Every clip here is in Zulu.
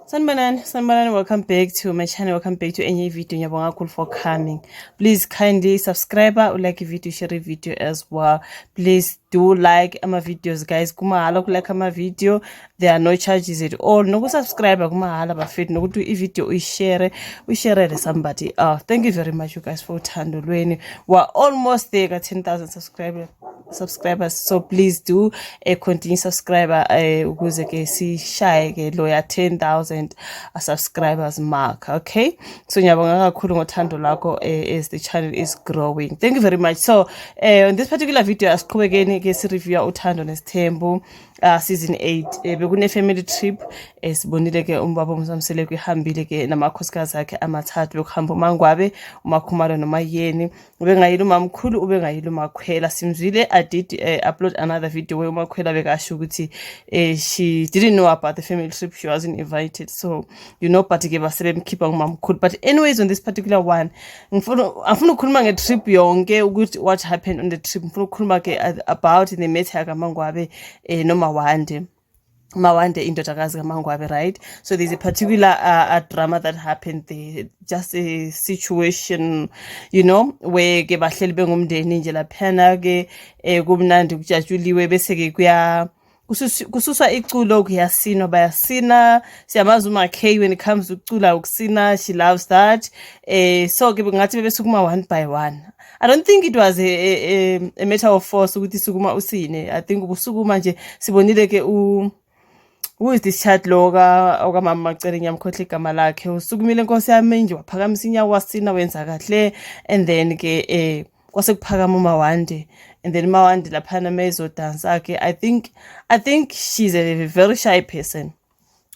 Sanibonani, welcome back to my channel, welcome back to any video. Ngiyabonga kakhulu for coming. Please kindly subscribe, like video, share video as well. Please do like my videos, guys. Kumahala like my video, there are no charges at all. No subscribe kumahala bafit no do video we share to somebody. Thank you very much you guys for uthando lweni. We're almost there at 10,000 subscribers, so please do continue subscriber ukuze ke sishaye ke loya 10,000 subscribers mark. Okay, so ngiyabonga kakhulu ngothando lakho as the channel is growing. Thank you very much. So on this particular video asiqhubekeni ke si review uthando nesithembu season 8 bekune family trip esibonile ke umbaba uMsamsele kwihambile ke namakhosikazi akhe amathathu bekuhamba uMangwabe, uMakhumalo noMayeni. Ubengayile uMamkhulu, ubengayile uMakhwela. Simzwile I did upload another video where uMakhwela bekasho ukuthi she didn't know about the family trip, she wasn't invited, so but ke basebemkhipha nguMamkhulu. But anyways, on this particular one afuna ukukhuluma ngetrip yonke ukuthi what happened on the trip. Ngifuna ukukhuluma ke about the matter kaMangwabe Mawande indodakazi kaMangwabe, right? So there's a particular drama that happened there, just a situation, where ke bahleli bengumndeni nje laphana ke kumnandi kujatshuliwe bese ke kususwa iculo kuyasina bayasina. Siyamazi uMaKay when it comes to ucula ukusina, she loves that. So ke ngathi bebesukuma one by one. I don't think it was a matter of force ukuthi sukuma usine. I think ubusukuma nje sibonile ke who is this chat loga okamama Macele ngiyamkhohle igama lakhe. Usukumile Nkosi yami nje waphakamisa inyawo wasina wenza kahle, and then ke kwase kuphakama uMawande, and then Mawande laphana mezo dance akhe. I think she's a very shy person.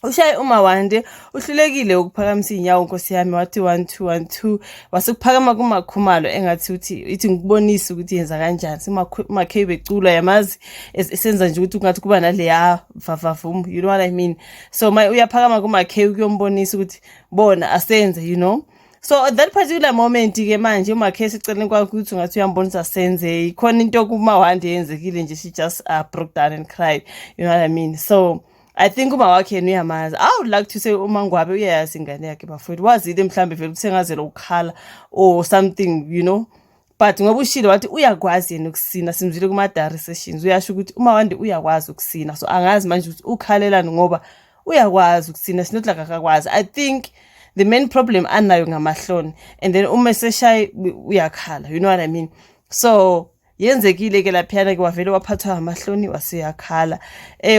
Ushaye uMawande uhlulekile ukuphakamisa inyawo Nkosi yami wathi 1 2 1 2 wasekuphakama kuMakhumalo engathi ithi ngikubonisa ukuthi yenza kanjani. SiMaKay becula yamazi esenza nje ukuthi kungathi kuba naleya vavavum, you know what I mean. So uyaphakama kuMaKay ukuyombonisa ukuthi bona asenze, So at that particular moment ke manje uMaKay sicela kwakho ukuthi ungathi uyambonisa senze ikhona into kuMawande yenzekile nje, she just broke down and cried, you know what I mean. So I think uma wakhe uyamazi. I would like to say uMangwabe uyayazi ingane yakhe bafowethu, wazile mhlambe vele kusengazela ukukhala or something, but ngoba ushilo wathi uyakwazi yena ukusina. Simzile kuma-diary sessions uyasho ukuthi uMawande uyakwazi ukusina, so angazi manje ukuthi ukhalelani ngoba uyakwazi ukusina, it's not like akakwazi. I think the main problem anayo ngamahloni, and then uma seshaye uyakhala, you know what I mean. So yenzekile ke laphana ke wavele waphathwa amahloni waseyakhala.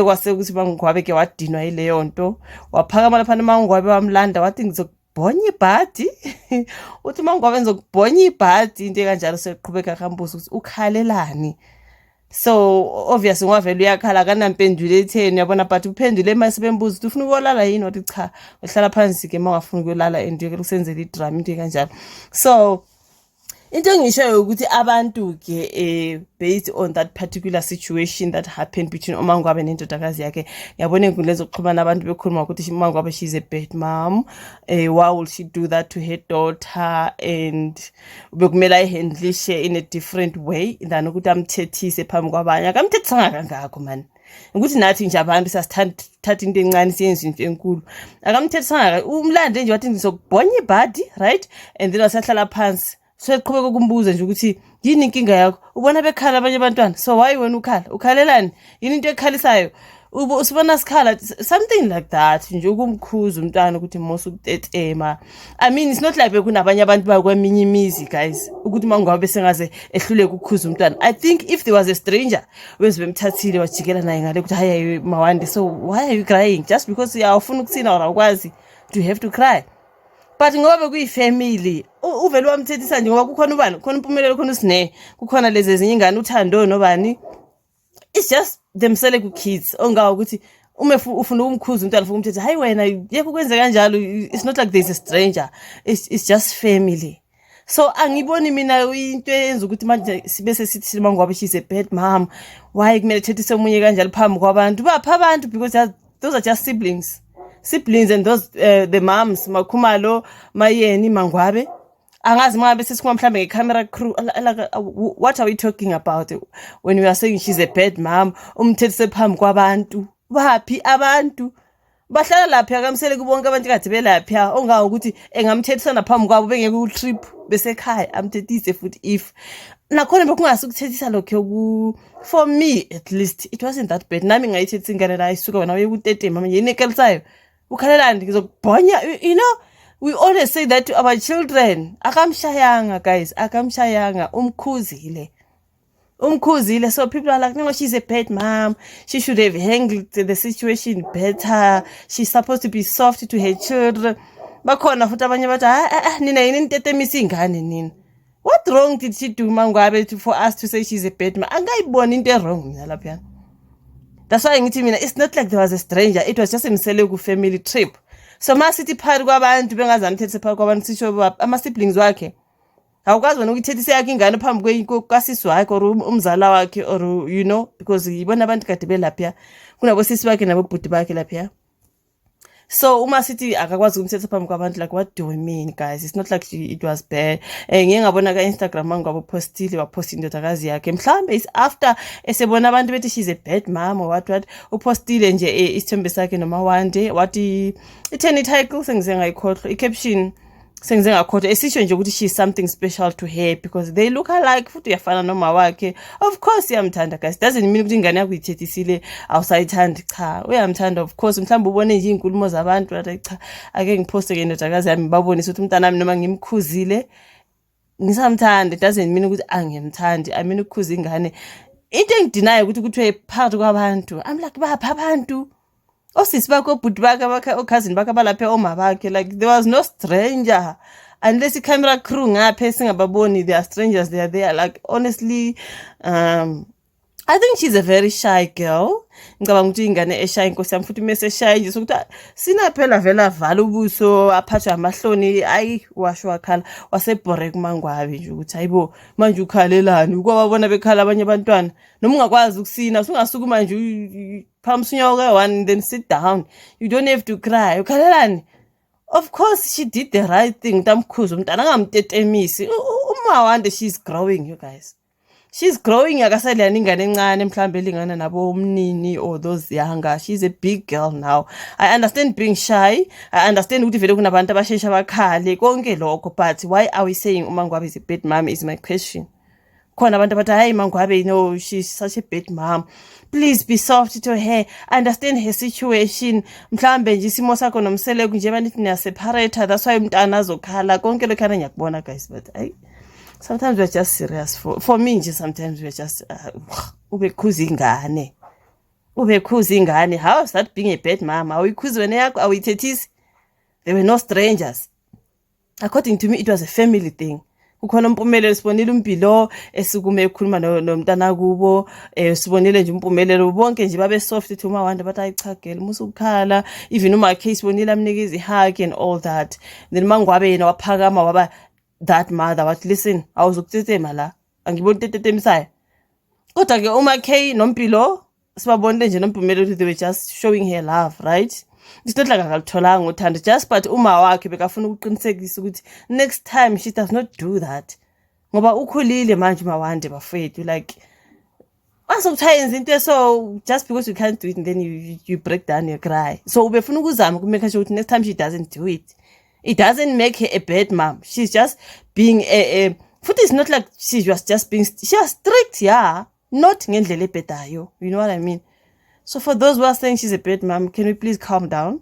Kwase ukuthi Mangwabe ke wadinwa ileyo nto, waphakama laphana Mangwabe wamlanda wathi ngizokubhonya ibhadi. Uthi Mangwabe ngizokubhonya ibhadi into kanjalo. Seqhubeka kambuzo ukuthi ukhalelani. So obviously ngwavele uyakhala kanampendulo etheni, yabona, but uphendule mase bembuza ukuthi ufuna ukolala yini, wathi cha uhlala phansi ke mangafuna ukulala and yeke kusenzela idrama into kanjalo. So into ngisho ukuthi abantu ke based on that particular situation that happened between uMangwabe nendodakazi yakhe, ngiyabona inkundla zokuxhumana abantu bekhuluma ukuthi uMangwabe she's a bad mom. Why would she do that to her daughter, and bekumela ihandlishe in a different way than ukuthi amthethise phambi kwabanye. Akamthethanga kangakho man, ukuthi nathi nje abantu sasithatha into encane siyenza into enkulu. Akamthethanga, umlande nje wathi ngizokubhonya ibhadi, right? And then wasahlala phansi. So eqhubeka ukumbuza nje ukuthi yini inkinga yakho, ubona bekhala abanye abantwana, so why wena ukhalelani, yini into ekhalisayo, usibona sikhala, something like that nje, ukumkhuza umntwana ukuthi mosa ukutetema. I mean it's not like bekunabanye abantu bakweminye imizi guys ukuthi Mangwabe sengaze ehluleke ukukhuza umntwana. I think if there was a stranger wezibemthathile wajikela naye ngale ukuthi hayi Mawande, so why are you crying just because uyafuna ukusina or awukwazi, do you have to cry? But ngoba kuyifamily uvele wamthethisa nje ngoba kukhona ubani, kukhona impumelelo, kukhona usine, kukhona lezi ezinye ingane uthando nobani. It's just themselves ku kids ongawo ukuthi uma ufuna ukumkhuza umntwana ufuna umthetha hayi wena yeke ukwenze kanjalo. It's not like there's a stranger, it's just family. So angiboni mina into eyenza ukuthi manje sibese sithi Mangwabe she's a bad mom. Why kumele thethise omunye kanjalo phambi kwabantu bapha abantu, because those are just siblings and those the moms Makhumalo, Mayeni, Mangwabe. Angazi Mangwabe sesikhuma mhlambe nge-camera crew, like what are we talking about when we are saying she's a bad mom? Umthethise phambi kwabantu baphi abantu bahlala lapha kamsele kubonke abantu kade belapha ongawo ukuthi engamthethisa phambi kwabo bengeke utrip besekhaya amthethise futhi if nakhona bekungasukuthethisa lokho for me at least it wasn't that bad nami ngayithethisa ingane la isuka wena uye ku-13 mama yenikelisayo ukhalelani ngizokubhonya you know we always say that to our children akamshayanga guys akamshayanga umkhuzile. So people are like, no, she's a bad mom. She should have handled the situation better. She's supposed to be soft to her children. Bakhona futhi abanye bathi nina yini nitetemisa ingane nina. What wrong did she do Mangwabe for us to say she's a bad mom? Angayibona into wrong mina lapha. That's why ngithi mina it's not like there was a stranger. It was just a Mseleku family trip. So masithi phakathi kwabantu bengazamthethise phakathi kwabantu sisho ama siblings wakhe. Awukwazi wena ukuyithethisa yakhe ingane phambi kwasisi wakhe or umzala wakhe or you know because yibona abantu kade belapha kunabo sisi wakhe nabo bhuti bakhe lapha. So uma sithi akakwazi ukumthetha phambi kwabantu like what do we mean guys? It's not like it was bad. Ngiye ngabona ka Instagram mangabo postile wapost indodakazi yakhe mhlambe is after esebona abantu bethi she's a bad mom or what upostile nje isithembe sakhe noma one day wathi itheni title sengize ngayikhohlwa i-caption sengize ngakhohlwa esisho nje ukuthi she's something special to her because they look alike futhi uyafana noma wakhe. Of course uyamthanda guys, doesn't mean ukuthi ingane yakho uyithethisile awusayithandi cha uyamthanda of course mhlawumbe ubone nje inkulumo zabantu athi cha ake ngiposte ke indodakazi yami babonise ukuthi umntana nami noma ngimkhuzile ngisamthanda. It doesn't mean ukuthi angimthandi, I mean ukukhuza ingane into engidinayo ukuthi kuthiwe phakathi kwabantu I'm like bapha abantu osisi bakho obhuti bakhe okhazini bakhe abalapha oma bakhe like there was no stranger unless i-camera crew ngapha esingababoni. They are strangers, they are there like honestly I think she's a very shy girl. Ngicabanga ukuthi ingane eshy inkosi yami futhi mase shy nje sokuthi sina phela vela vala ubuso aphatha amahloni ayi washo wakhala wasebhore kuMangwabe nje ukuthi hayibo manje ukhalelani ukwababona bekhala abanye abantwana noma ungakwazi ukusina usungasukuma nje phambi unyoke one then sit down, you don't have to cry ukhalelani. Of course she did the right thing tamkhuza umntana angamtetemisi uMawande. She's growing you guys, she's growing akaselani ingane encane mhlambe elingana nabo umnini or those younger. She's a big girl now. I understand being shy, I understand ukuthi vele kunabantu abashesha bakhale konke lokho, but why are we saying uMangwabe is a bad mom is my question. Khona abantu bathi hey Mangwabe no she's such a bad mom, please be soft to her, understand her situation. Mhlambe nje isimo sakho nomseleku nje banithi niya separate, that's why umntana azokhala konke lokhana ngiyakubona guys, but sometimes we're just serious for me nje. Sometimes we're just ubekhuza ingane. How is that being a bad mom? Awuyikhuzi wena yakho awuyithethisi. There were no strangers. According to me it was a family thing. Kukhona uMpumelelo sibonile uMpilo esukume ekhuluma nomntana kubo sibonile nje uMpumelelo bonke nje babe soft to uMawande bathi ayichagela musu ukukhala, even uMakhe sibonile amnikeza ihug and all that. Then Mangwabe yena waphakama waba that mother wathi listen awuzokuthethema la angiboni tetetemisayo. Kodwa ke uMakhe noMpilo sibabonile nje noMpumelelo they were just showing her love, right? It's not like akalitholanga uthando just but uma wakhe bekafuna ukuqinisekisa ukuthi next time she does not do that ngoba ukhulile manje Mawande bafethu like wasokuthayenza into so just because you can't do it and then you break down, you cry. So ubefuna ukuzama ukumake sure ukuthi next time she doesn't do it, it doesn't make her a bad mom. She's just being a futhi it's not like she was just being she was strict, yeah, not ngendlela ebhedayo, you know what I mean. So for those who are saying she's a bad mom, can we please calm down?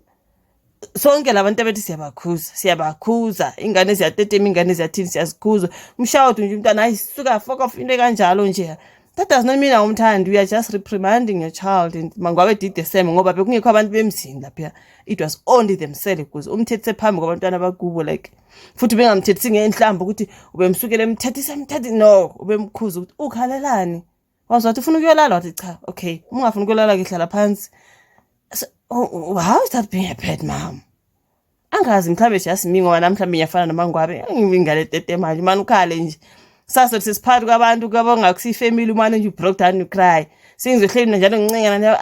Sonke labantu abethi siyabakhuza ingane ziyatetema ingane ziyathini siyazikhuza umshawuthi nje umntana ayisuka fuck off into kanjalo nje. That does not mean awumthandi, we are just reprimanding your child. And Mangwabe did the same ngoba bekungekho abantu bemzini lapha, it was only themselves because umthethise phambi kwabantwana bakubo like futhi bengamthethisi ngenhlamba ukuthi ubemsukela emthethi no ubemkhuza ukuthi ukhalelani. Wazathi ufuna ukuyolala wathi cha okay ungafuna ukuyolala ke hlala phansi. So, how is that being a bad mom? Angazi mhlambe just mi ngoba namhlambe ngiyafana noMangwabe ngingale tete manje manje ukhale nje sasa sisiphakathi kwabantu kwabo ngakusi family umane nje broke down you cry singizohleli njalo ngincengana nayo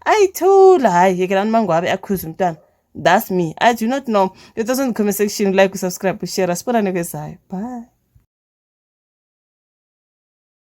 ayithula hayi yekela uMangwabe akhuza umntwana. That's me. I do not know. It doesn't comment section, like, subscribe, share, spona nebezayo. Bye.